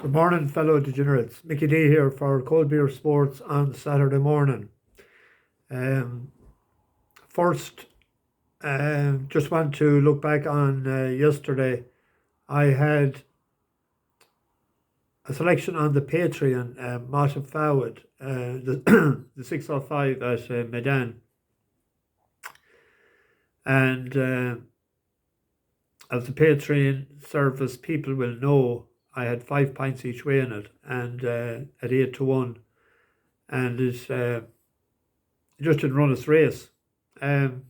Good morning, fellow degenerates. Mickey D here for Cold Beer Sports on Saturday morning. Um, First, just want to look back on yesterday. I had a selection on the Patreon, Mata Fawad, the 605 at Medan. And as the Patreon service people will know, I had 5 pints each way in it, and at 8-1, and it just didn't run its race. You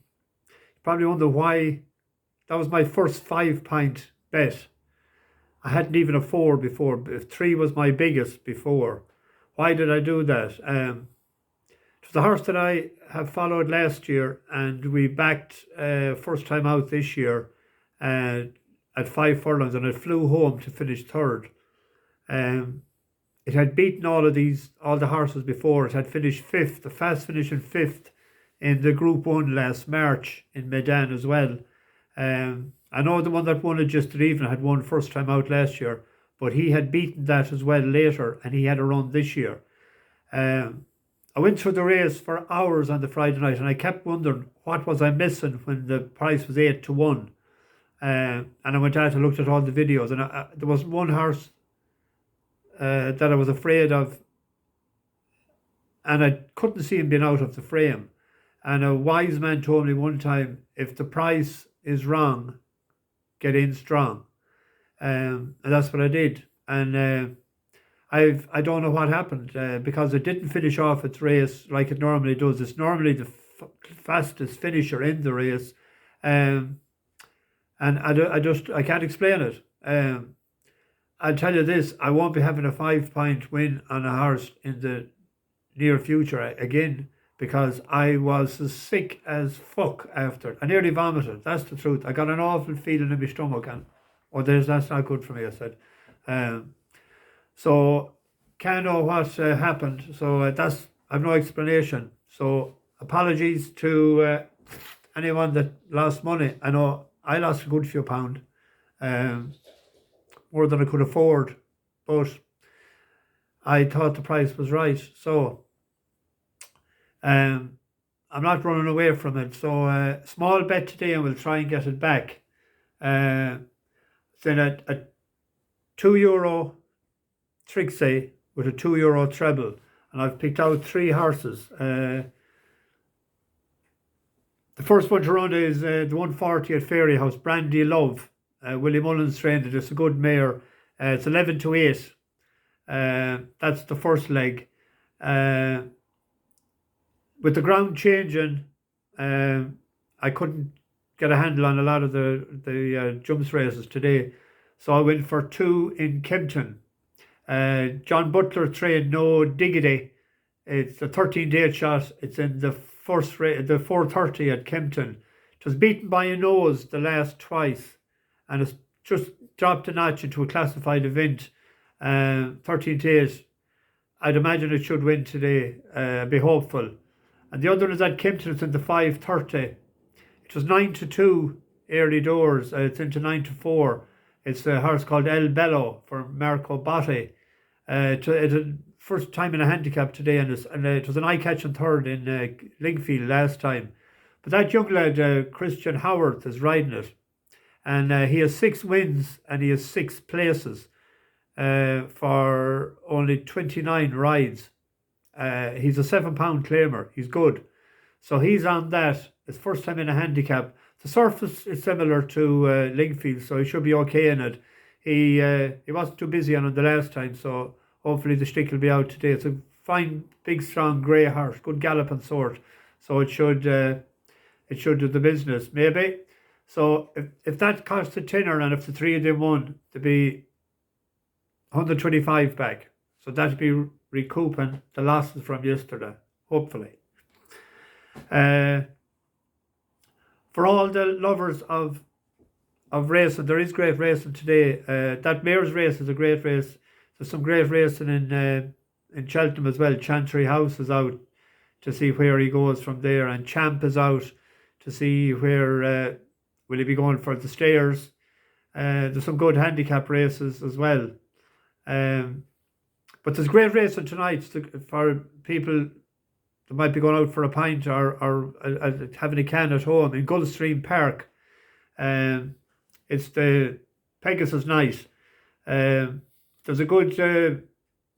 probably wonder why. That was my first 5 pint bet. I hadn't even a 4 before. 3 was my biggest before. Why did I do that? It was a horse that I have followed last year, and we backed first time out this year at 5 furlongs, and it flew home to finish third. It had beaten all the horses before. It had finished fifth, a fast finishing fifth in the Group 1 last March in Medan as well. I know the one that won it just even had won first time out last year, but he had beaten that as well later, and he had a run this year. I went through the race for hours on the Friday night, and I kept wondering what was I missing when the price was 8-1. And I went out and looked at all the videos, and there was one horse that I was afraid of, and I couldn't see him being out of the frame. And a wise man told me one time, if the price is wrong, get in strong. And that's what I did. And I don't know what happened because it didn't finish off its race like it normally does. It's normally the fastest finisher in the race. And I can't explain it. I'll tell you this, I won't be having a 5 pint win on a horse in the near future again, because I was as sick as fuck after. I nearly vomited, that's the truth. I got an awful feeling in my stomach, and that's not good for me, I said. So, can't know what happened, so I've no explanation. So, apologies to anyone that lost money. I know I lost a good few pound, more than I could afford, but I thought the price was right. So I'm not running away from it. So small bet today, and we'll try and get it back. Then a €2 Trixie with a €2 treble, and I've picked out 3 horses. The first one to run is the 140 at Fairyhouse, Brandy Love. Willie Mullins trained it. It's a good mare. It's 11-8. That's the first leg. With the ground changing, I couldn't get a handle on a lot of the jumps races today, so I went for 2 in Kempton. John Butler trained no Diggity. It's a 13-day shot. It's in the first race, the 4:30 at Kempton. It was beaten by a nose the last twice, and it's just dropped a notch into a classified event. 13 days. I'd imagine it should win today. Be hopeful. And the other one is at Kempton. It's in the 5:30. It was 9-2 early doors. It's into 9-4. It's a horse called belo for Marco Botti. It's a first time in a handicap today, and it was an eye-catching third in Lingfield last time. But that young lad, Christian Howard, is riding it. And he has 6 wins, and he has 6 places for only 29 rides. He's a 7-pound claimer. He's good. So he's on that. It's first time in a handicap. The surface is similar to Lingfield, so he should be okay in it. He wasn't too busy on it the last time, so hopefully the stick will be out today. It's a fine, big, strong grey horse, good galloping sort. So it should do the business, maybe. So if that costs a tenner, and if the 3 of them won, to be 125 back. So that'd be recouping the losses from yesterday, hopefully. For all the lovers of racing, there is great racing today. That mare's race is a great race. There's some great racing in Cheltenham as well. Chantry House is out to see where he goes from there, and Champ is out to see where will he be going for the stairs. There's some good handicap races as well. But there's great racing tonight for people that might be going out for a pint or having a can at home in Gulfstream Park. It's the Pegasus night. There's a good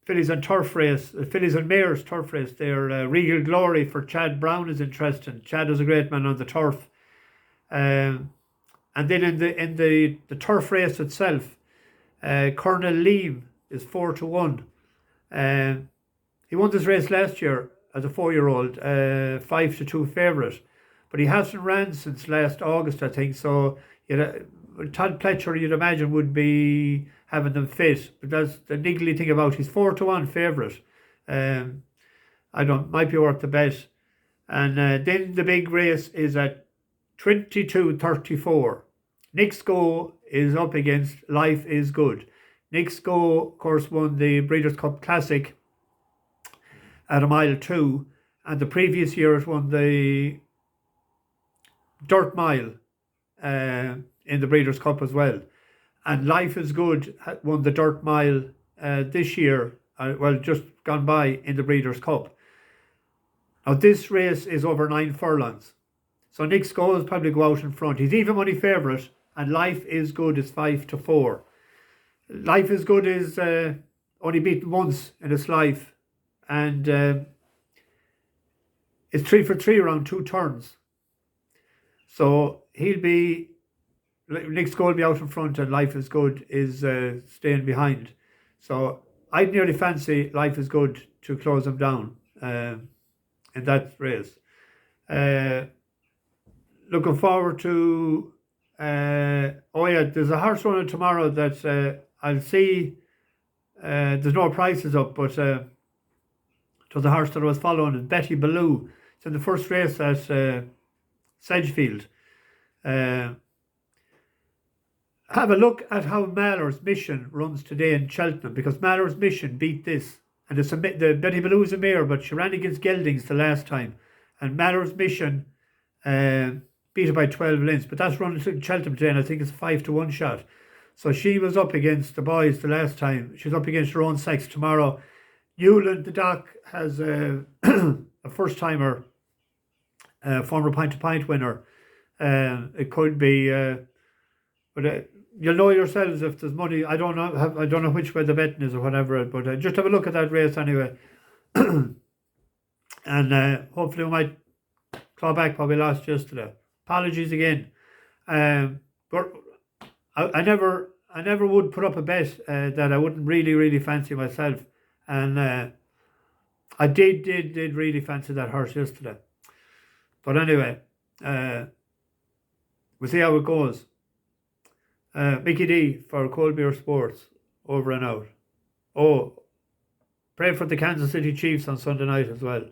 fillies and turf race, fillies and mares turf race there. Regal Glory for Chad Brown is interesting. Chad is a great man on the turf. And then in the turf race itself, Colonel Leam is 4-1. He won this race last year as a 4-year-old, 5-2 favourite, but he hasn't ran since last August, I think. So Todd Pletcher, you'd imagine, would be having them fit, but that's the niggly thing about he's 4-1 favourite. Might be worth the bet. And then the big race is at 22:34. Nick's Go is up against Life is Good. Nick's Go, of course, won the Breeders' Cup Classic at a mile 2, and the previous year it won the Dirt Mile in the Breeders' Cup as well. And Life is Good won the Dirt Mile this year, just gone by in the Breeders' Cup. Now this race is over 9 furlongs. So Nick's Go will probably go out in front. He's even money favourite, and Life is Good is 5-4. Life is Good is only beaten once in his life, and it's 3 for 3 around 2 turns. So Nick's Go will be out in front, and Life is Good is staying behind. So I'd nearly fancy Life is Good to close him down in that race. Looking forward to there's a horse running tomorrow that I'll see. There's no prices up, but it was a horse that I was following, is Belo. It's in the first race at Sedgefield. Have a look at how Mallore's Mission runs today in Cheltenham, because Mallore's Mission beat this, and the Betty Ballou is a mare, but she ran against Geldings the last time, and Mallore's Mission beat her by 12 lengths, but that's running to Cheltenham today, and I think it's a 5-1 shot. So she was up against the boys the last time. She's up against her own sex tomorrow. Newland, the doc, has a first-timer, former pint-to-pint winner. It could be, but you'll know yourselves if there's money. I don't know which way the betting is or whatever, but just have a look at that race anyway. And hopefully we might claw back what we lost yesterday. Apologies again. But I never would put up a bet that I wouldn't really fancy myself, and I did really fancy that horse yesterday. But anyway, we'll see how it goes. Mickey D for Cold Beer Sports, over and out. Oh, pray for the Kansas City Chiefs on Sunday night as well.